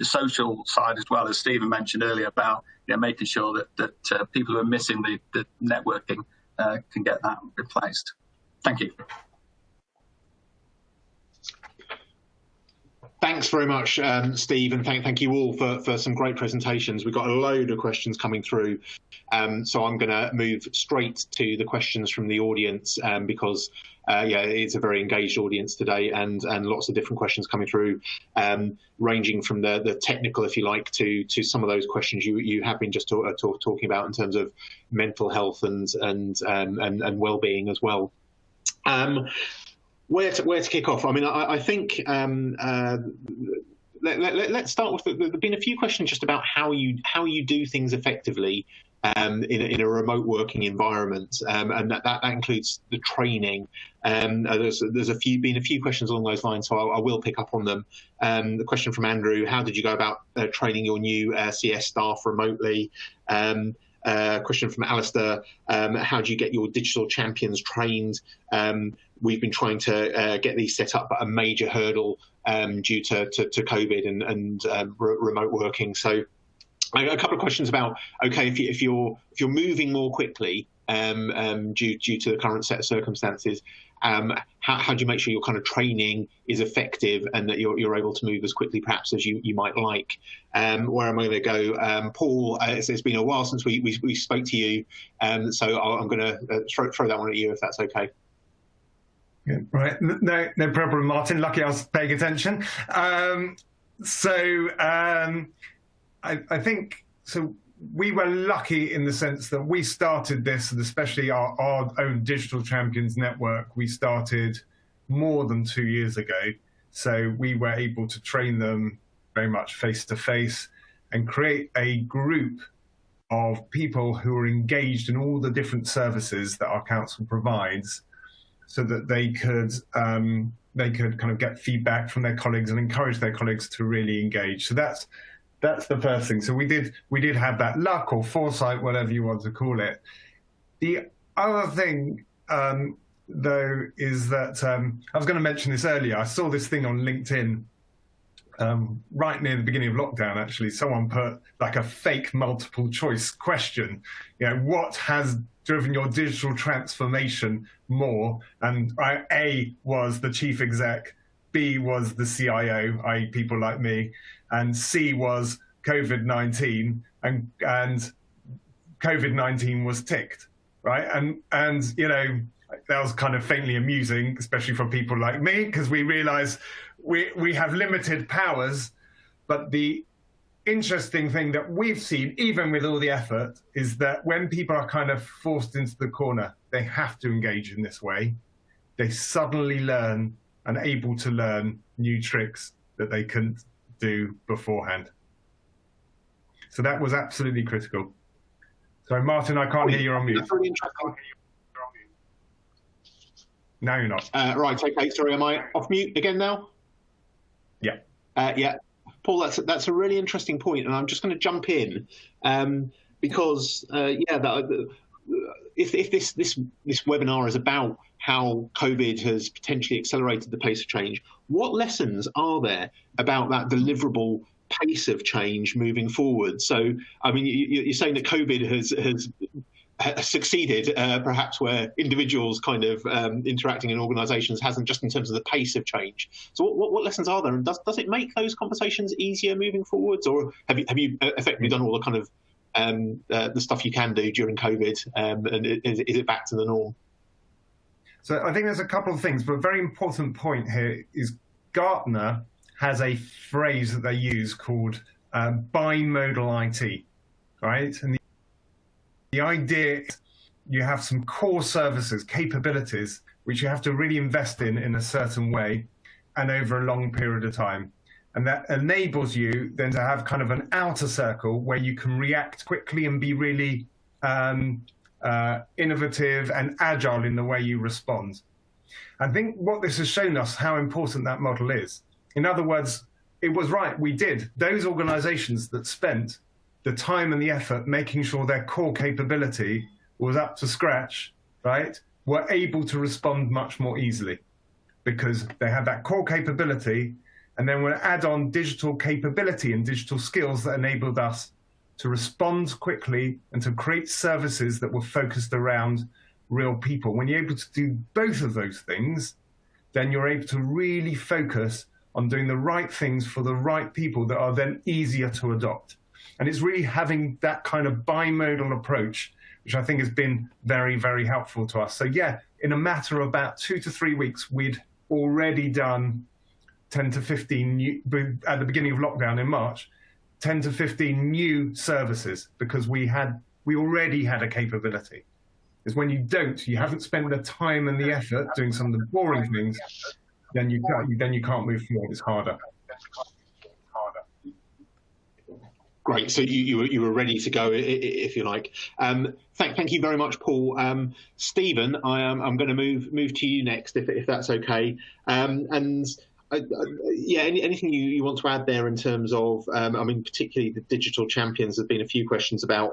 S5: social side as well, as Stephen mentioned earlier about making sure that people who are missing the networking can get that replaced. Thank you.
S1: Thanks very much, Steve, and thank you all for some great presentations. We've got a load of questions coming through, so I'm going to move straight to the questions from the audience because, it's a very engaged audience today, and lots of different questions coming through, ranging from the technical, if you like, to some of those questions you have been just talking about in terms of mental health and well-being as well. Where to kick off? I mean, I think let's start with there've been a few questions just about how you do things effectively in a remote working environment, and that includes the training. There's been a few questions along those lines, so I will pick up on them. The question from Andrew: how did you go about training your new CS staff remotely? Question from Alistair: how do you get your digital champions trained? We've been trying to get these set up, but a major hurdle due to COVID and remote working. So a couple of questions about, okay, if you're moving more quickly due to the current set of circumstances, how do you make sure your kind of training is effective and that you're able to move as quickly perhaps as you might like? Where am I going to go? Paul, it's been a while since we spoke to you, so I'm going to throw that one at you if that's okay.
S2: Yeah, right, no problem, Martin. Lucky I was paying attention. I think so. We were lucky in the sense that we started this, and especially our own Digital Champions Network, we started more than 2 years ago. So we were able to train them very much face-to-face and create a group of people who are engaged in all the different services that our council provides, so that they could kind of get feedback from their colleagues and encourage their colleagues to really engage. So that's the first thing. So we did have that luck or foresight, whatever you want to call it. The other thing, though, is that I was going to mention this earlier. I saw this thing on LinkedIn right near the beginning of lockdown. Actually, someone put like a fake multiple choice question. What has driven your digital transformation more? And A was the chief exec, B was the CIO, i.e. people like me, and C was COVID-19, and COVID-19 was ticked, right? And that was kind of faintly amusing, especially for people like me, because we realize we have limited powers. But the interesting thing that we've seen, even with all the effort, is that when people are kind of forced into the corner, they have to engage in this way. They suddenly learn and able to learn new tricks that they couldn't do beforehand. So that was absolutely critical. Sorry, Martin, I can't hear you on mute.
S1: That's really interesting.
S2: No, you're not.
S1: Right, okay, sorry, am I off mute again now?
S2: Yeah.
S1: Yeah. Paul, that's a really interesting point, and I'm just going to jump in because if this webinar is about how COVID has potentially accelerated the pace of change, what lessons are there about that deliverable pace of change moving forward? So, I mean, you're saying that COVID has succeeded, perhaps where individuals kind of interacting in organisations hasn't, just in terms of the pace of change. So what lessons are there, and does it make those conversations easier moving forwards, or have you effectively done all the kind of the stuff you can do during COVID, and is it back to the norm?
S2: So I think there's a couple of things, but a very important point here is Gartner has a phrase that they use called bimodal IT, right? And the idea is you have some core services, capabilities, which you have to really invest in a certain way and over a long period of time. And that enables you then to have kind of an outer circle where you can react quickly and be really innovative and agile in the way you respond. I think what this has shown us how important that model is. In other words, it was right, we did. Those organizations that spent the time and the effort making sure their core capability was up to scratch, right, were able to respond much more easily because they had that core capability, and then we'll add on digital capability and digital skills that enabled us to respond quickly and to create services that were focused around real people. When you're able to do both of those things, then you're able to really focus on doing the right things for the right people that are then easier to adopt. And it's really having that kind of bimodal approach, which I think has been very, very helpful to us. So yeah, in a matter of about 2 to 3 weeks, we'd already done 10 to 15 new, at the beginning of lockdown in March, 10 to 15 new services, because we already had a capability. Is when you haven't spent the time and the effort doing some of the boring things, then you can't move forward. It's harder.
S1: Great. So you were ready to go, if you like. Thank you very much, Paul. Stephen, I'm going to move to you next, if that's okay. Yeah, anything you want to add there in terms of, I mean, particularly the digital champions. There's been a few questions about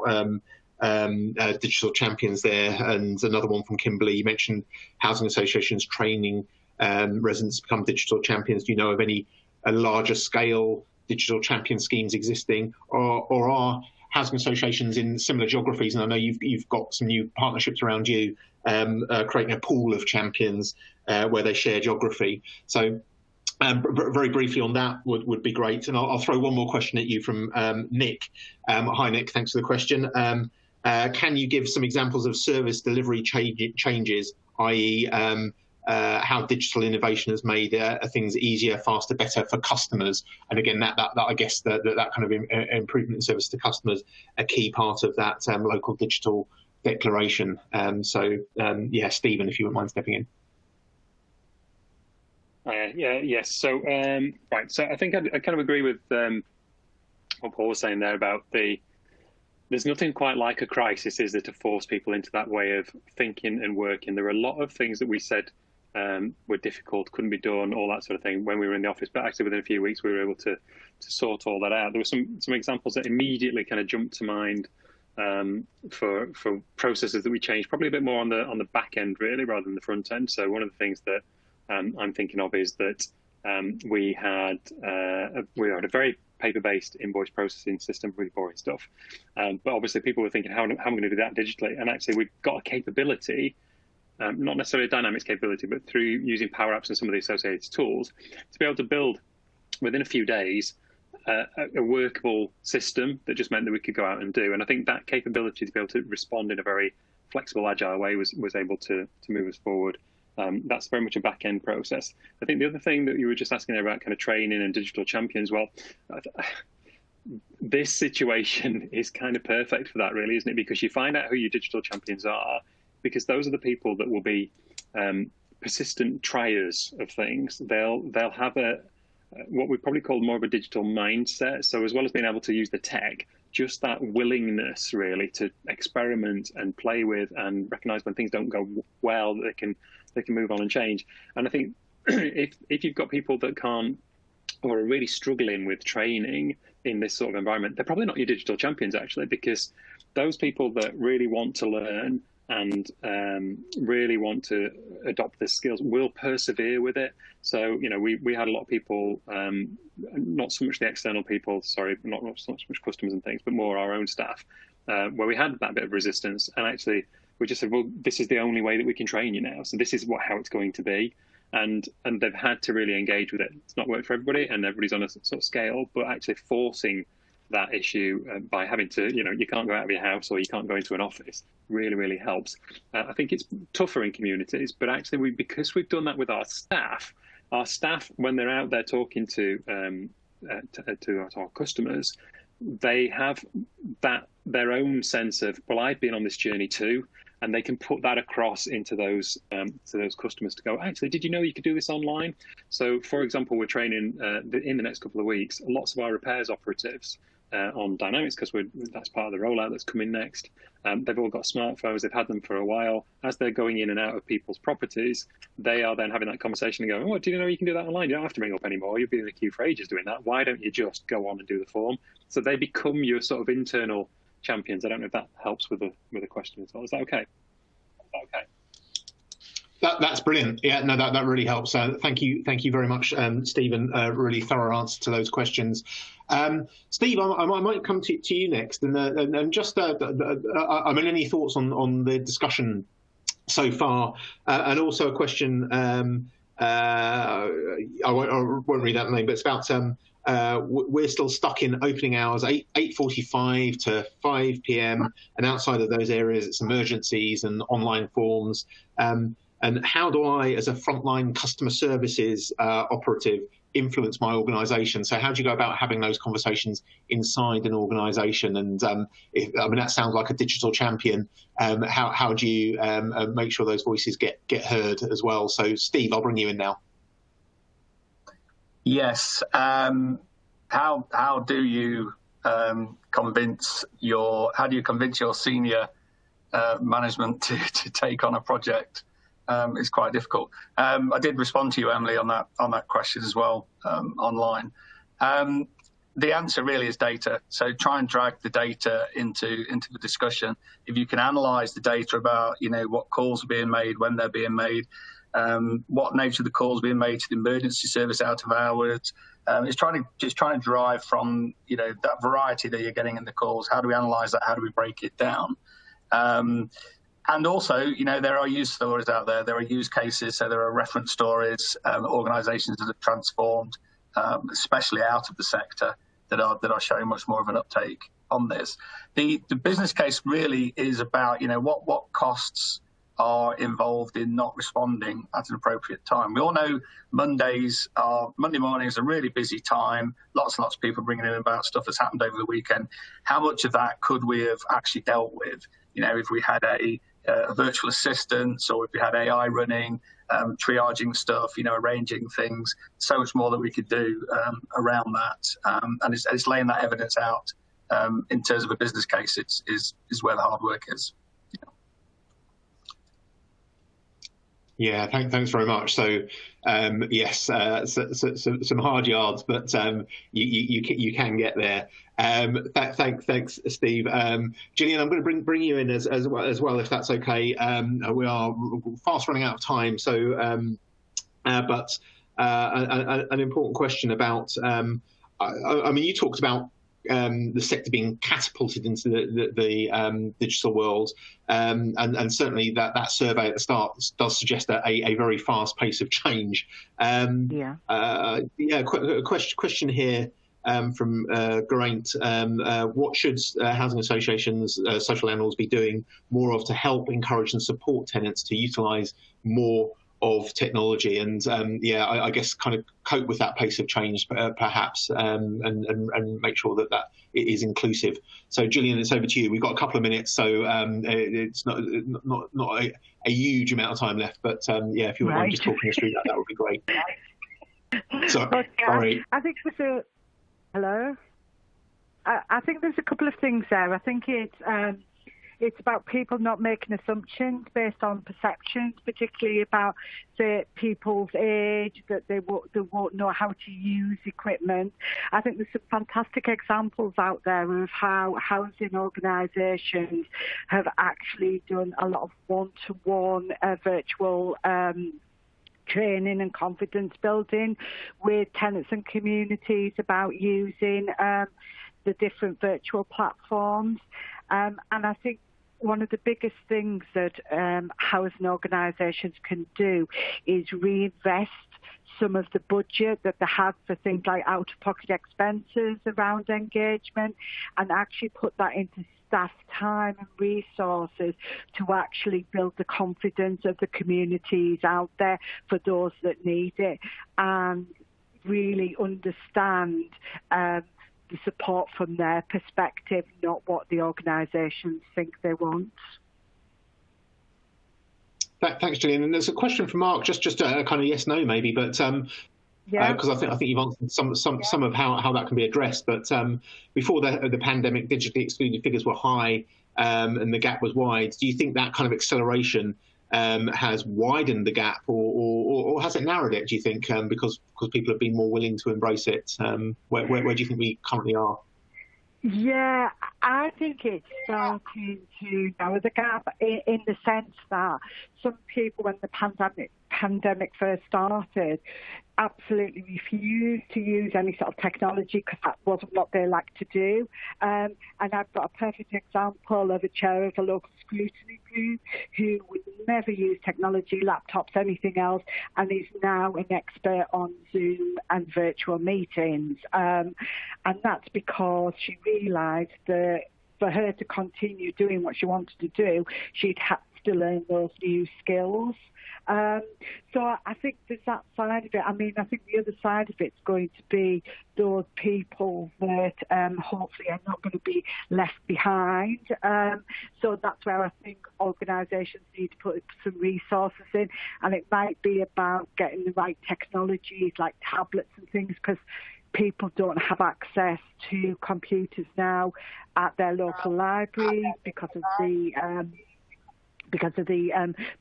S1: digital champions there, and another one from Kimberly. You mentioned housing associations training residents to become digital champions. Do you know of any larger scale digital champion schemes existing, or are housing associations in similar geographies? And I know you've got some new partnerships around you, creating a pool of champions where they share geography. So very briefly on that would be great. And I'll throw one more question at you from Nick. Hi, Nick. Thanks for the question. Can you give some examples of service delivery changes, i.e. How digital innovation has made things easier, faster, better for customers? And again, that I guess that kind of improvement in service to customers, a key part of that local digital declaration. Yeah, Stephen, if you wouldn't mind stepping in.
S3: Yes. So, right. So I think I kind of agree with what Paul was saying there about there's nothing quite like a crisis, is there, to force people into that way of thinking and working. There are a lot of things that we said were difficult, couldn't be done, all that sort of thing when we were in the office. But actually within a few weeks, we were able to sort all that out. There were some examples that immediately kind of jumped to mind for processes that we changed, probably a bit more on the back end, really, rather than the front end. So one of the things that I'm thinking of is that we had a very paper-based invoice processing system, really boring stuff. But obviously people were thinking, how am I going to do that digitally? And actually we've got a capability, not necessarily a Dynamics capability, but through using PowerApps and some of the associated tools, to be able to build within a few days a workable system that just meant that we could go out and do. And I think that capability to be able to respond in a very flexible, agile way was able to move us forward. That's very much a back-end process. I think the other thing that you were just asking there about kind of training and digital champions, well, this situation is kind of perfect for that, really, isn't it? Because you find out who your digital champions are, because those are the people that will be persistent triers of things. They'll have what we probably call more of a digital mindset. So as well as being able to use the tech, just that willingness really to experiment and play with and recognize when things don't go well, that they can move on and change. And I think if you've got people that can't, or are really struggling with training in this sort of environment, they're probably not your digital champions, actually, because those people that really want to learn and really want to adopt the skills will persevere with it. So, you know, we had a lot of people, not so much the external people, sorry, not so much customers and things, but more our own staff, where we had that bit of resistance. And actually, we just said, well, this is the only way that we can train you now. So this is how it's going to be. And they've had to really engage with it. It's not worked for everybody, and everybody's on a sort of scale, but actually forcing that issue by having to, you can't go out of your house or you can't go into an office really, really helps. I think it's tougher in communities, but actually because we've done that with our staff, when they're out there talking to our customers, they have their own sense of, well, I've been on this journey too, and they can put that across into those to those customers to go, actually, did you know you could do this online? So, for example, we're training in the next couple of weeks lots of our repairs operatives on Dynamics, because that's part of the rollout that's coming next. They've all got smartphones, they've had them for a while. As they're going in and out of people's properties, they are then having that conversation and going, oh, do you know you can do that online? You don't have to ring up anymore. You'll be in the queue for ages doing that. Why don't you just go on and do the form? So they become your sort of internal champions. I don't know if that helps with the question at all. Is that okay?
S1: That's brilliant. Yeah, no, that really helps. Thank you very much, Stephen. Really thorough answer to those questions. Steve, I might come to you next, and just I mean, any thoughts on the discussion so far, and also a question. I won't read out the name, but it's about we're still stuck in opening hours 8:45 to 5 p.m. and outside of those areas it's emergencies and online forms. And how do I, as a frontline customer services operative, influence my organisation? So how do you go about having those conversations inside an organisation? And I mean, that sounds like a digital champion. How do you make sure those voices get heard as well? So Steve, I'll bring you in now.
S5: Yes. How do you convince your senior management to take on a project? It's quite difficult. I did respond to you, Emily, on that question as well online. The answer really is data. So try and drag the data into the discussion. If you can analyse the data about what calls are being made, when they're being made, what nature of the calls being made to the emergency service out of hours. It's trying to drive from that variety that you're getting in the calls. How do we analyse that? How do we break it down? And also, there are use stories out there. There are use cases. So there are reference stories, organisations that have transformed, especially out of the sector, that are showing much more of an uptake on this. The business case really is about what costs are involved in not responding at an appropriate time. We all know Monday morning is a really busy time. Lots and lots of people bringing in about stuff that's happened over the weekend. How much of that could we have actually dealt with? If we had a virtual assistant, or if we had AI running, triaging stuff, arranging things, so much more that we could do around that. And it's laying that evidence out in terms of a business case. Is where the hard work is.
S1: Yeah, thanks very much. So, yes, some hard yards, but you can get there. Thanks, Steve. Gillian, I'm going to bring you in as well, if that's okay. We are fast running out of time, so but an important question about. I mean, you talked about the sector being catapulted into the digital world, and certainly that survey at the start does suggest a very fast pace of change. Question here from Geraint. What should housing associations, social landlords be doing more of to help encourage and support tenants to utilise more of technology and I guess kind of cope with that pace of change perhaps and make sure that it is inclusive. So Gillian, it's over to you. We've got a couple of minutes, so it's not a huge amount of time left, but if you wouldn't mind just talking us through that would be great. Sorry.
S4: I think hello. I think there's a couple of things there. I think it's about people not making assumptions based on perceptions, particularly about, say, people's age, that they won't know how to use equipment. I think there's some fantastic examples out there of how housing organisations have actually done a lot of one-to-one virtual training and confidence building with tenants and communities about using the different virtual platforms. And I think one of the biggest things that housing organisations can do is reinvest some of the budget that they have for things like out-of-pocket expenses around engagement and actually put that into staff time and resources to actually build the confidence of the communities out there for those that need it and really understand the support from their perspective, not what the organisations think they want.
S1: Thanks, Gillian. And there's a question from Mark, just a kind of yes/no maybe, but because I think you've answered some of how that can be addressed. But before the pandemic, digitally excluded figures were high and the gap was wide. Do you think that kind of acceleration has widened the gap, or has it narrowed it, do you think, because people have been more willing to embrace it? Where do you think we currently are?
S4: Yeah, I think it's starting to narrow the gap in the sense that some people, when the pandemic first started, absolutely refused to use any sort of technology because that wasn't what they like to do. And I've got a perfect example of a chair of a local scrutiny group who would never use technology, laptops, anything else, and is now an expert on Zoom and virtual meetings. And that's because she realised that for her to continue doing what she wanted to do, she'd have to learn those new skills. So I think there's that side of it. I mean, I think the other side of it's going to be those people that hopefully are not going to be left behind. So that's where I think organisations need to put some resources in, and it might be about getting the right technologies like tablets and things, because people don't have access to computers now at their local libraries because of the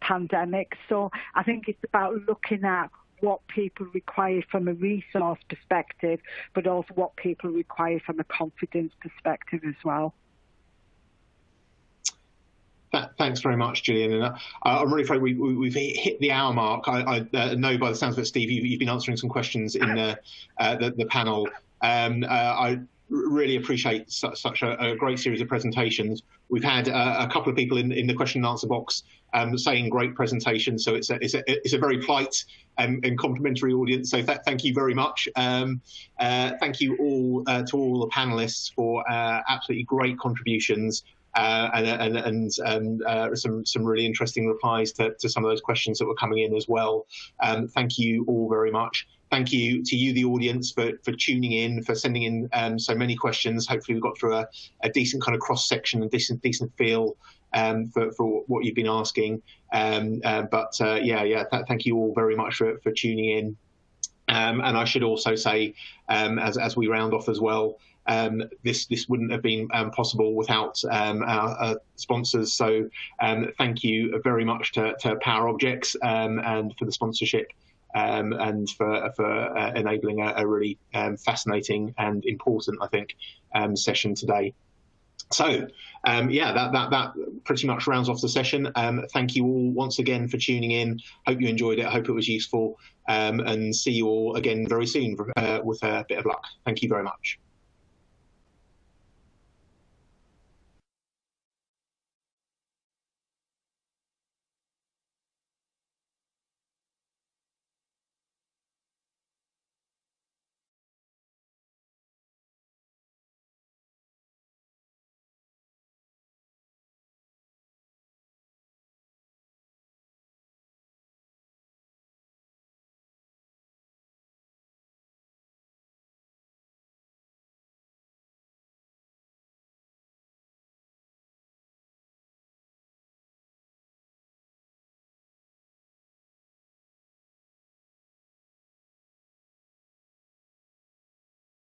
S4: pandemic. So I think it's about looking at what people require from a resource perspective, but also what people require from a confidence perspective as well.
S1: Thanks very much, Gillian. And I'm really afraid we've hit the hour mark. I know by the sounds of it, Steve, you've been answering some questions in the panel. I really appreciate such a great series of presentations. We've had a couple of people in the question and answer box saying great presentation, so it's a very polite and complimentary audience. So thank you very much. Thank you all to all the panelists for absolutely great contributions. And some really interesting replies to some of those questions that were coming in as well. Thank you all very much. Thank you to you, the audience, for tuning in, for sending in so many questions. Hopefully we've got through a decent kind of cross-section and decent feel for what you've been asking. Thank you all very much for tuning in. And I should also say, as we round off as well, this wouldn't have been possible without our sponsors. So thank you very much to PowerObjects and for the sponsorship and for enabling a really fascinating and important, I think, session today. So that pretty much rounds off the session. Thank you all once again for tuning in. Hope you enjoyed it. Hope it was useful, and see you all again very soon with a bit of luck. Thank you very much.